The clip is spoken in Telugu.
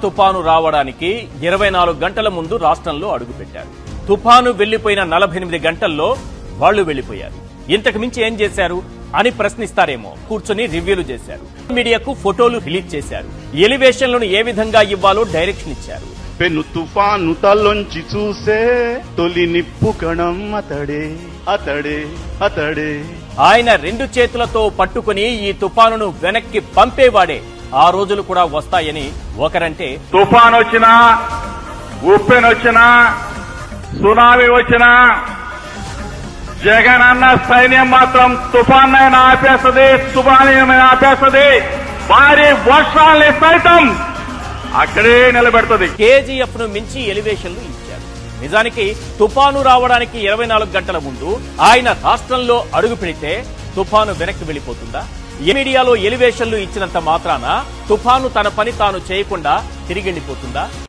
తుపాను రావడానికి 24 గంటల ముందు రాష్ట్రంలో అడుగుపెట్టారు. తుపాను వెళ్లిపోయిన 48 గంటల్లో వాళ్లు వెళ్లిపోయారు. ఇంతకు మించి ఏం చేశారు అని ప్రశ్నిస్తారేమో కూర్చొని రివ్యూలు చేశారు. మీడియాకు ఫోటోలు రిలీజ్ చేశారు. ఎలివేషన్లను ఏ విధంగా ఇవ్వాలో డైరెక్షన్ ఇచ్చారు. పెను తుఫాను తల్లోంచి చూసే తొలి నిప్పు కణం అతడే అతడే అతడే. ఆయన 2 చేతులతో పట్టుకుని ఈ తుఫానును వెనక్కి పంపేవాడే. ఆ రోజులు కూడా వస్తాయని ఒకరంటే, తుఫాన్ వచ్చినా, ఉప్పెనొచ్చినా, సునామీ వచ్చినా జగన్ అన్న సైన్యం మాత్రం తుఫాన్ అయినా ఆపేస్తుంది, సునామీ ఆపేస్తుంది, భారీ వర్షాల్ని సైతం అక్కడే నిలబెడుతుంది. కేజీఎఫ్ ను మించి ఎలివేషన్లు ఇచ్చారు. నిజానికి తుఫాను రావడానికి 24 గంటల ముందు ఆయన రాష్ట్రంలో అడుగు పెడితే తుఫాను వెనక్కి వెళ్లిపోతుందా? మీడియాలో ఎలివేషన్లు ఇచ్చినంత మాత్రాన తుఫాను తన పని తాను చేయకుండా తిరిగి వెళ్లిపోతుందా?